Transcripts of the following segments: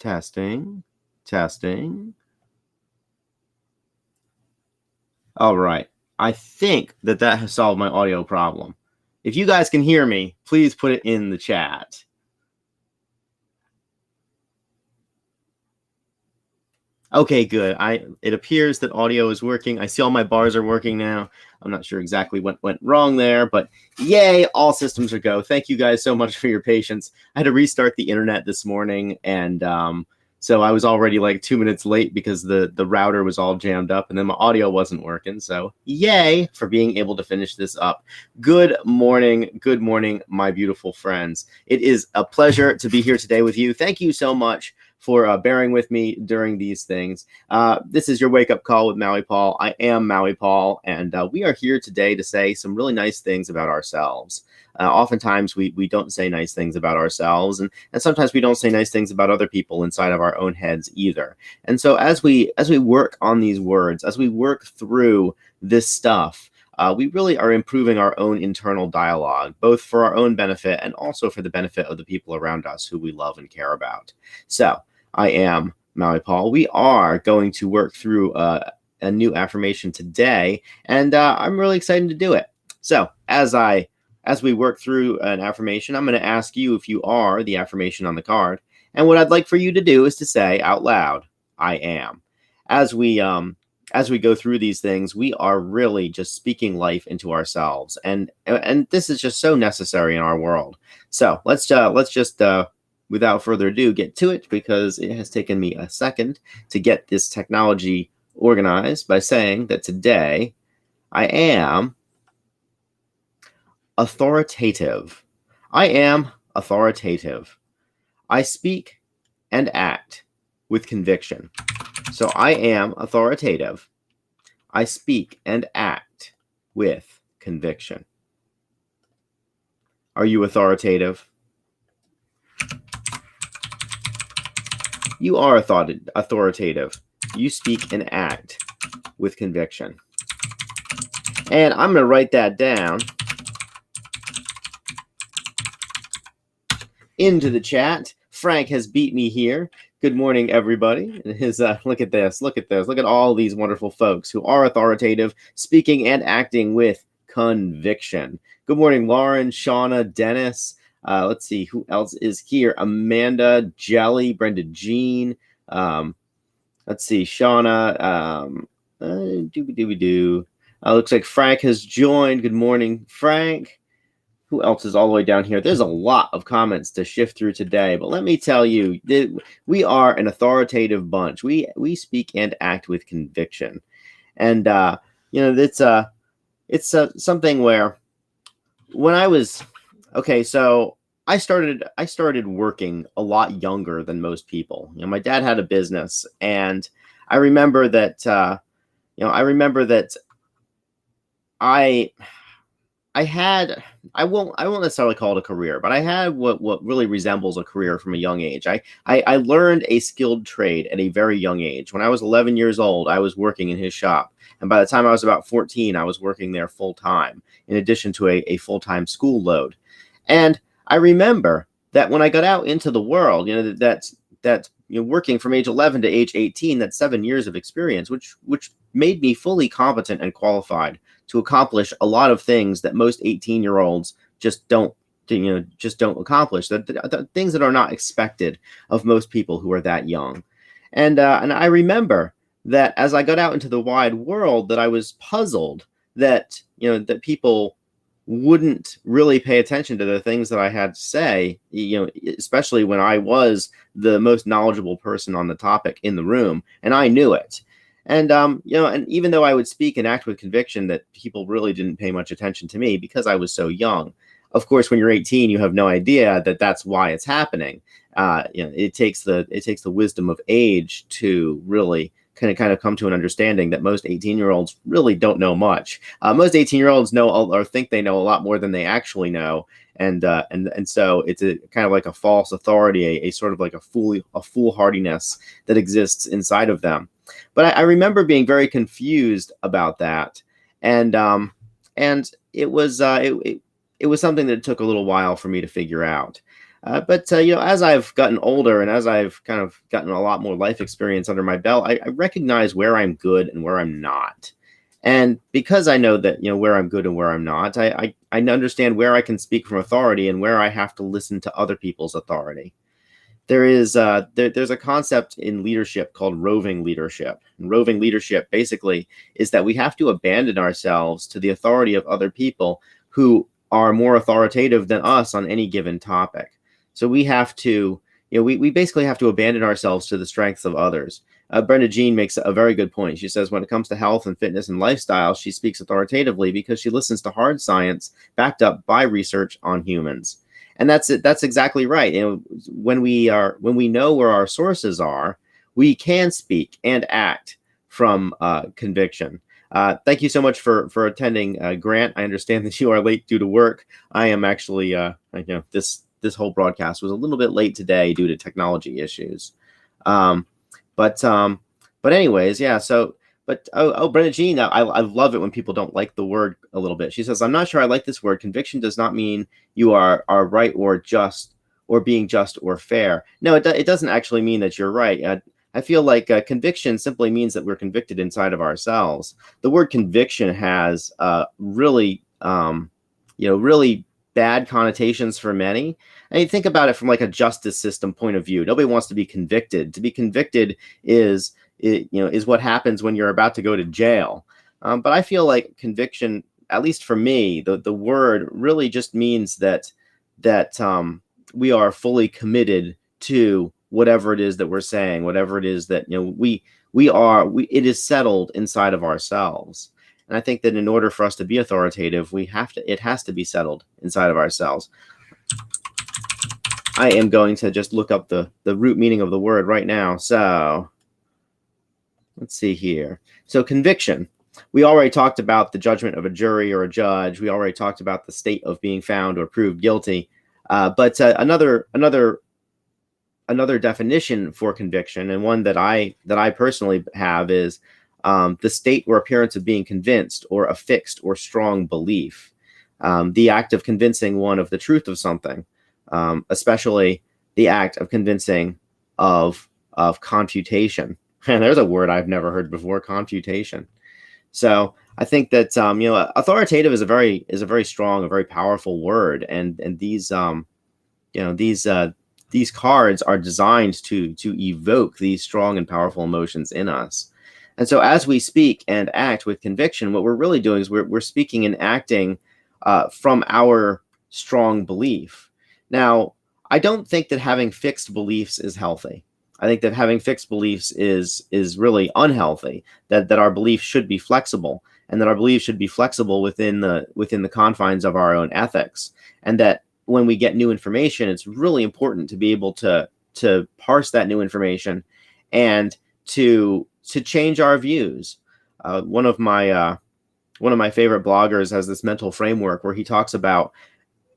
Testing, testing. All right. I think that has solved my audio problem. If you guys can hear me, please put it in the chat. Okay, good. It appears that audio is working. I see all my bars are working now. I'm not sure exactly what went wrong there, but yay, all systems are go. Thank you guys so much for your patience. I had to restart the internet this morning, and so I was already like 2 minutes late because the router was all jammed up, and then my audio wasn't working. So yay for being able to finish this up. Good morning, my beautiful friends. It is a pleasure to be here today with you. Thank you so much for bearing with me during these things. This is your wake-up call with Maui Paul. I am Maui Paul, and we are here today to say some really nice things about ourselves. Oftentimes, we don't say nice things about ourselves, and sometimes we don't say nice things about other people inside of our own heads either. And so as we work on these words, as we work through this stuff, we really are improving our own internal dialogue, both for our own benefit and also for the benefit of the people around us who we love and care about. So I am Maui Paul. We are going to work through a new affirmation today, and I'm really excited to do it. So as we work through an affirmation, I'm going to ask you if you are the affirmation on the card. And what I'd like for you to do is to say out loud, I am. As we go through these things, we are really just speaking life into ourselves, and this is just so necessary in our world. So let's just without further ado get to it, because it has taken me a second to get this technology organized by saying that today I am authoritative. I am authoritative. I speak and act with conviction. So I am authoritative. I speak and act with conviction. Are you authoritative? You are authoritative. You speak and act with conviction. And I'm going to write that down into the chat. Frank has beat me here. Good morning, everybody. Look at this. Look at all these wonderful folks who are authoritative, speaking and acting with conviction. Good morning, Lauren, Shauna, Dennis. Let's see who else is here. Amanda, Jelly, Brenda, Jean. Let's see, Shauna. Looks like Frank has joined. Good morning, Frank. Who else is all the way down here? There's a lot of comments to shift through today, but let me tell you, we are an authoritative bunch. We speak and act with conviction, and it's something where when I was so I started working a lot younger than most people. My dad had a business, and I remember that I won't necessarily call it a career, but I had what really resembles a career from a young age. I learned a skilled trade at a very young age. When I was 11 years old, I was working in his shop. And by the time I was about 14, I was working there full time, in addition to a full-time school load. And I remember that when I got out into the world, that's working from age 11 to age 18, that's 7 years of experience, which made me fully competent and qualified to accomplish a lot of things that most 18-year-olds just don't accomplish. The things that are not expected of most people who are that young. And I remember that as I got out into the wide world, that I was puzzled that that people wouldn't really pay attention to the things that I had to say, especially when I was the most knowledgeable person on the topic in the room, and I knew it. And and even though I would speak and act with conviction, that people really didn't pay much attention to me because I was so young. Of course, when you're 18, you have no idea that that's why it's happening. It takes the wisdom of age to really kind of come to an understanding that most 18-year-olds really don't know much. Most 18-year-olds know or think they know a lot more than they actually know, and so it's a kind of like a false authority, a sort of like a foolhardiness that exists inside of them. But I remember being very confused about that, and it was something that took a little while for me to figure out. But you know, as I've gotten older and as I've kind of gotten a lot more life experience under my belt, I recognize where I'm good and where I'm not. And because I know that, you know, where I'm good and where I'm not, I understand where I can speak from authority and where I have to listen to other people's authority. There's a concept in leadership called roving leadership. And roving leadership basically is that we have to abandon ourselves to the authority of other people who are more authoritative than us on any given topic. So we have to, you know, we basically have to abandon ourselves to the strengths of others. Brenda Jean makes a very good point. She says when it comes to health and fitness and lifestyle, she speaks authoritatively because she listens to hard science backed up by research on humans. And that's it. That's exactly right. You know, when we know where our sources are, we can speak and act from conviction. Thank you so much for attending, Grant. I understand that you are late due to work. I am actually, you know, this whole broadcast was a little bit late today due to technology issues. Um, but anyways, yeah. So, Brenda Jean, I love it when people don't like the word a little bit. She says, "I'm not sure I like this word. Conviction does not mean you are right or just or being just or fair. No, it doesn't actually mean that you're right. I feel like conviction simply means that we're convicted inside of ourselves. The word conviction has really, you know, really bad connotations for many. And you think about it from like a justice system point of view. Nobody wants to be convicted. To be convicted is what happens when you're about to go to jail. But I feel like conviction, at least for me, the word really just means that we are fully committed to whatever it is that we're saying, whatever it is that, you know, it is settled inside of ourselves. And I think that in order for us to be authoritative, it has to be settled inside of ourselves. I am going to just look up the root meaning of the word right now. So let's see here. So conviction. We already talked about the judgment of a jury or a judge. We already talked about the state of being found or proved guilty. But another definition for conviction, and one that I personally have, is the state or appearance of being convinced or a fixed or strong belief. The act of convincing one of the truth of something, especially the act of convincing of confutation. And there's a word I've never heard before, confutation. So I think that you know, authoritative is a very strong, a very powerful word, and these you know, these cards are designed to evoke these strong and powerful emotions in us. And so as we speak and act with conviction, what we're really doing is we're speaking and acting from our strong belief. Now, I don't think that having fixed beliefs is healthy. I think that having fixed beliefs is really unhealthy. That our beliefs should be flexible, and that our beliefs should be flexible within the confines of our own ethics. And that when we get new information, it's really important to be able to parse that new information and to change our views. One of my favorite bloggers has this mental framework where he talks about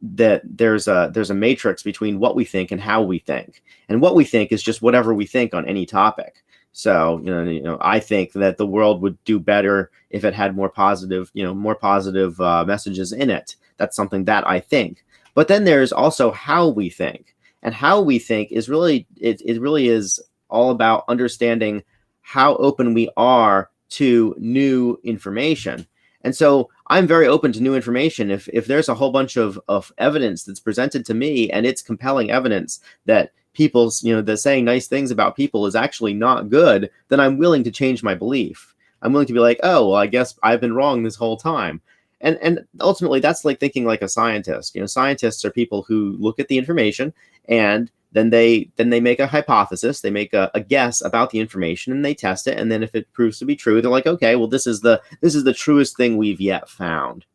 that there's a matrix between what we think and how we think. And what we think is just whatever we think on any topic. So, you know, I think that the world would do better if it had more positive messages in it. That's something that I think. But then there's also how we think. And how we think is really, it really is all about understanding how open we are to new information. And so I'm very open to new information. If there's a whole bunch of evidence that's presented to me, and it's compelling evidence that people's, you know, that saying nice things about people is actually not good, then I'm willing to change my belief. I'm willing to be like, oh, well, I guess I've been wrong this whole time. And ultimately, that's like thinking like a scientist. You know, scientists are people who look at the information, and then they make a hypothesis, they make a guess about the information, and they test it. And then if it proves to be true, they're like, okay, well, this is the truest thing we've yet found.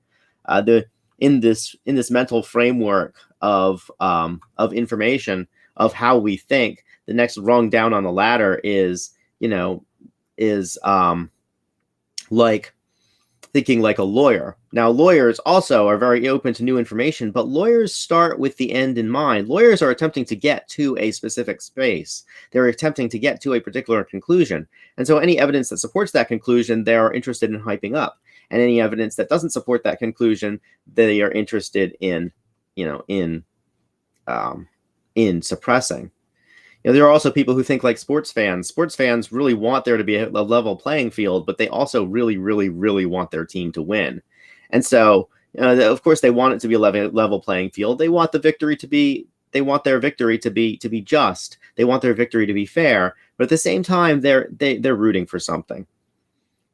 In this mental framework of information, of how we think, the next rung down on the ladder is like thinking like a lawyer. Now, lawyers also are very open to new information, but lawyers start with the end in mind. Lawyers are attempting to get to a specific space. They're attempting to get to a particular conclusion. And so any evidence that supports that conclusion, they're interested in hyping up. And any evidence that doesn't support that conclusion, they are interested in, in suppressing. There are also people who think like sports fans. Sports fans really want there to be a level playing field, but they also really, really, really want their team to win. And so, of course, they want it to be a level playing field. They want the victory to be. They want their victory to be just. They want their victory to be fair. But at the same time, they're rooting for something.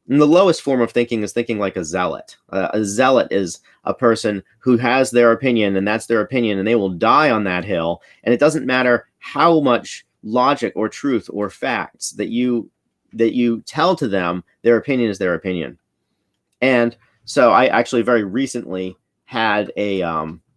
And the lowest form of thinking is thinking like a zealot. A zealot is a person who has their opinion, and that's their opinion, and they will die on that hill. And it doesn't matter how much logic or truth or facts that you tell to them, their opinion is their opinion. And so I actually very recently had a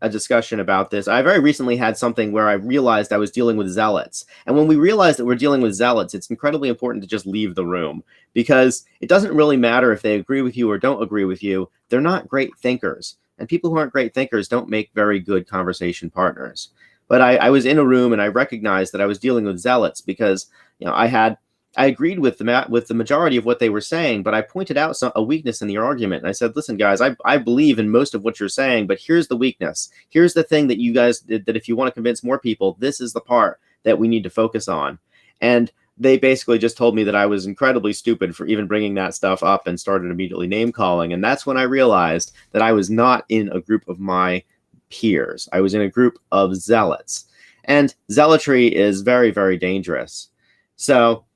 discussion about this. I very recently had something where I realized I was dealing with zealots. And when we realize that we're dealing with zealots, it's incredibly important to just leave the room, because it doesn't really matter if they agree with you or don't agree with you. They're not great thinkers. And people who aren't great thinkers don't make very good conversation partners. But I was in a room and I recognized that I was dealing with zealots because I agreed with the majority of what they were saying, but I pointed out a weakness in the argument. And I said, listen, guys, I believe in most of what you're saying, but here's the weakness. Here's the thing that you guys did, that if you want to convince more people, this is the part that we need to focus on. And they basically just told me that I was incredibly stupid for even bringing that stuff up and started immediately name calling. And that's when I realized that I was not in a group of my peers. I was in a group of zealots. And zealotry is very, very dangerous. So,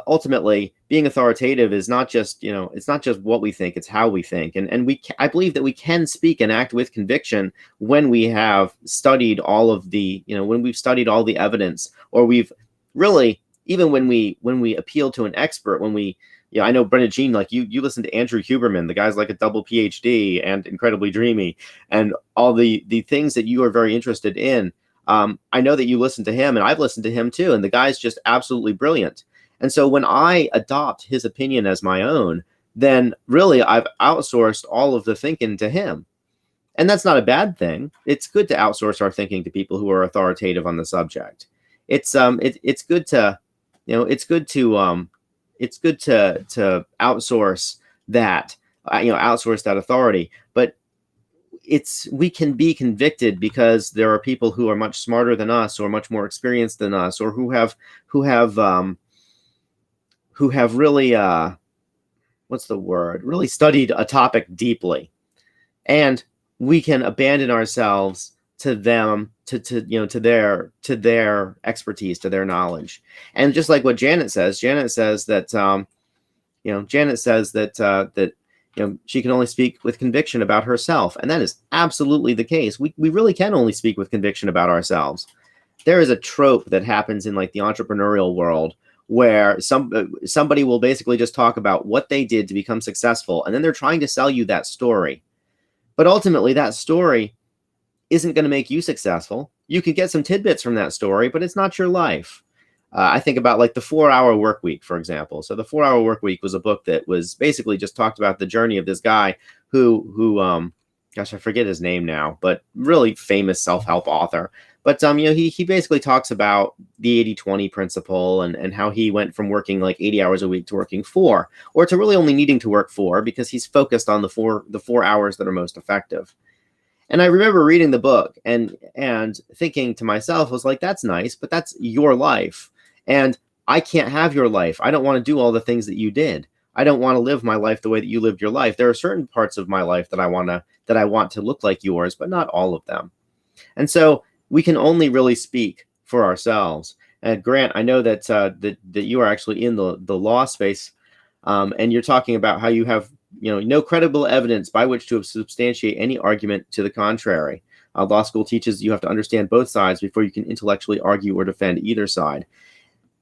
ultimately, being authoritative is not just, it's not just what we think, it's how we think. And I believe that we can speak and act with conviction when we have studied all of the, when we've studied all the evidence, or we've really, even when we appeal to an expert, when we, I know, Brenna Jean, like you listen to Andrew Huberman, the guy's like a double PhD and incredibly dreamy, and all the things that you are very interested in. I know that you listen to him, and I've listened to him too, and the guy's just absolutely brilliant. And so when I adopt his opinion as my own, then really I've outsourced all of the thinking to him. And that's not a bad thing. It's good to outsource our thinking to people who are authoritative on the subject. It's good to, it's good to outsource that, outsource that authority. But we can be convicted because there are people who are much smarter than us, or much more experienced than us, or who have really, really studied a topic deeply. And we can abandon ourselves to them, to their expertise, to their knowledge. And just like what Janet says that, she can only speak with conviction about herself. And that is absolutely the case. We really can only speak with conviction about ourselves. There is a trope that happens in like the entrepreneurial world, where somebody will basically just talk about what they did to become successful, and then they're trying to sell you that story. But ultimately, that story isn't going to make you successful. You could get some tidbits from that story, but it's not your life. I think about like the 4-Hour Work Week, for example. So the 4-Hour Work Week was a book that was basically just talked about the journey of this guy who gosh, I forget his name now, but really famous self-help author. But he basically talks about the 80-20 principle and how he went from working like 80 hours a week to working 4, or to really only needing to work 4 because he's focused on the 4 hours that are most effective. And I remember reading the book and thinking to myself, I was like, that's nice, but that's your life. And I can't have your life. I don't want to do all the things that you did. I don't want to live my life the way that you lived your life. There are certain parts of my life that I want to look like yours, but not all of them. And so we can only really speak for ourselves. And Grant, I know that that you are actually in the law space, and you're talking about how you have no credible evidence by which to substantiate any argument to the contrary. Law school teaches you have to understand both sides before you can intellectually argue or defend either side.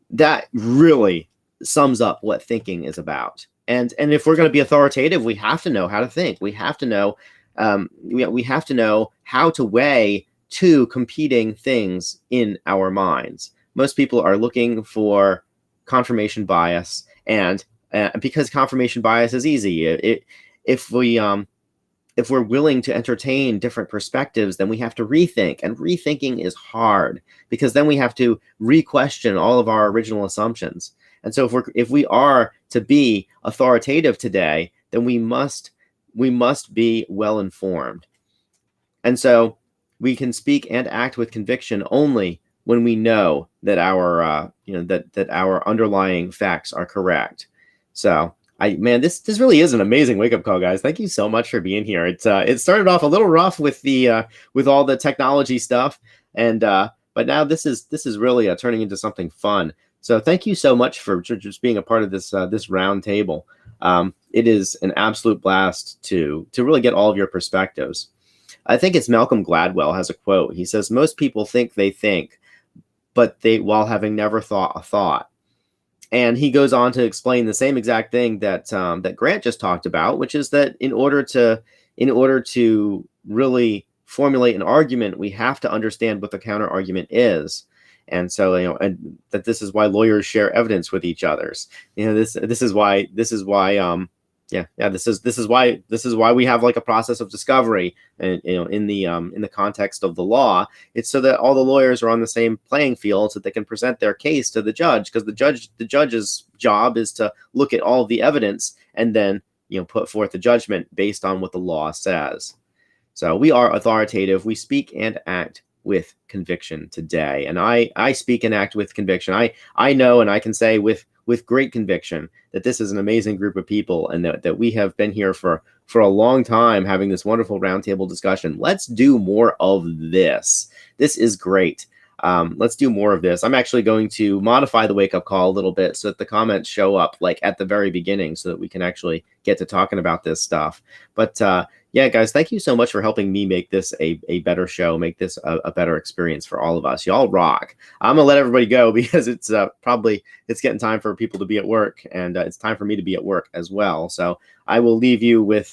That really sums up what thinking is about. And if we're going to be authoritative, we have to know how to think. We have to know we have to know how to weigh two competing things in our minds. Most people are looking for confirmation bias, and because confirmation bias is easy, if we're willing to entertain different perspectives, then we have to rethink, and rethinking is hard because then we have to re-question all of our original assumptions. And so if we are to be authoritative today, then we must be well informed. And so we can speak and act with conviction only when we know that our that our underlying facts are correct. So man, this really is an amazing wake up call, guys. Thank you so much for being here. It started off a little rough with the with all the technology stuff, and but now this is really turning into something fun. So thank you so much for just being a part of this this round table. It is an absolute blast to really get all of your perspectives. I think it's Malcolm Gladwell has a quote. He says, "Most people think they think, but they while having never thought a thought." And he goes on to explain the same exact thing that that Grant just talked about, which is that in order to really formulate an argument, we have to understand what the counter argument is. And so, and that this is why lawyers share evidence with each others. This is why this is why we have like a process of discovery, and in the context of the law. It's so that all the lawyers are on the same playing field, so they can present their case to the judge, because the judge's job is to look at all of the evidence and then put forth a judgment based on what the law says. So we are authoritative. We speak and act with conviction today, and I speak and act with conviction. I know, and I can say with great conviction, that this is an amazing group of people, and that we have been here for a long time having this wonderful roundtable discussion. Let's do more of this. This is great. Let's do more of this. I'm actually going to modify the wake-up call a little bit so that the comments show up like at the very beginning, so that we can actually get to talking about this stuff. But yeah, guys, thank you so much for helping me make this a better show, make this a better experience for all of us. Y'all rock. I'm gonna let everybody go because it's getting time for people to be at work, and it's time for me to be at work as well. So I will leave you with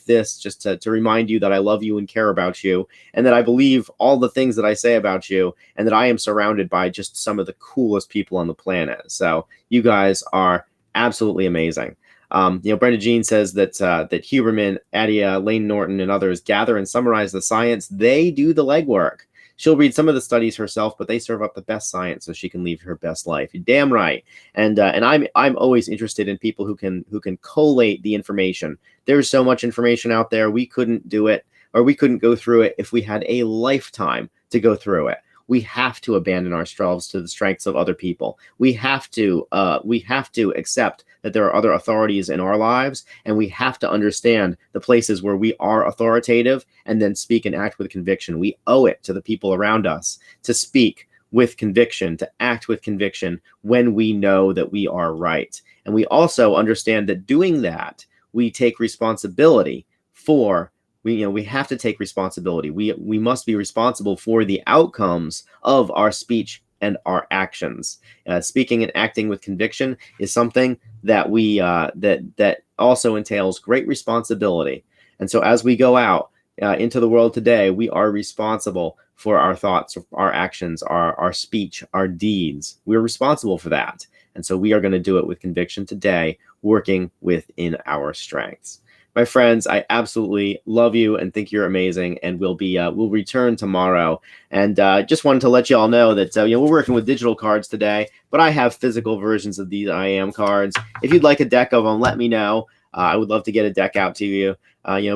this, just to remind you that I love you and care about you, and that I believe all the things that I say about you, and that I am surrounded by just some of the coolest people on the planet. So you guys are absolutely amazing. Brenda Jean says that Huberman, Adia, Lane Norton, and others gather and summarize the science. They do the legwork. She'll read some of the studies herself, but they serve up the best science so she can live her best life. You're damn right. And I'm always interested in people who can collate the information. There's so much information out there. We couldn't do it, or we couldn't go through it if we had a lifetime to go through it. We have to abandon ourselves to the strengths of other people. We have to accept that there are other authorities in our lives, and we have to understand the places where we are authoritative, and then speak and act with conviction. We owe it to the people around us to speak with conviction, to act with conviction when we know that we are right. And we also understand that doing that, we take responsibility for. We have to take responsibility. We must be responsible for the outcomes of our speech and our actions. Speaking and acting with conviction is something that that also entails great responsibility. And so as we go out into the world today, we are responsible for our thoughts, our actions, our speech, our deeds. We're responsible for that. And so we are going to do it with conviction today, working within our strengths. My friends, I absolutely love you and think you're amazing, and we'll return tomorrow. And just wanted to let you all know that we're working with digital cards today, but I have physical versions of these I Am cards. If you'd like a deck of them, let me know. I would love to get a deck out to you.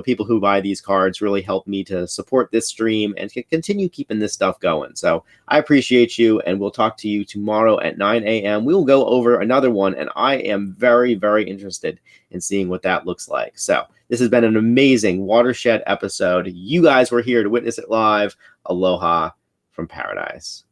People who buy these cards really help me to support this stream and to continue keeping this stuff going. So I appreciate you, and we'll talk to you tomorrow at 9 a.m. We'll go over another one, and I am very, very interested in seeing what that looks like. So this has been an amazing Watershed episode. You guys were here to witness it live. Aloha from paradise.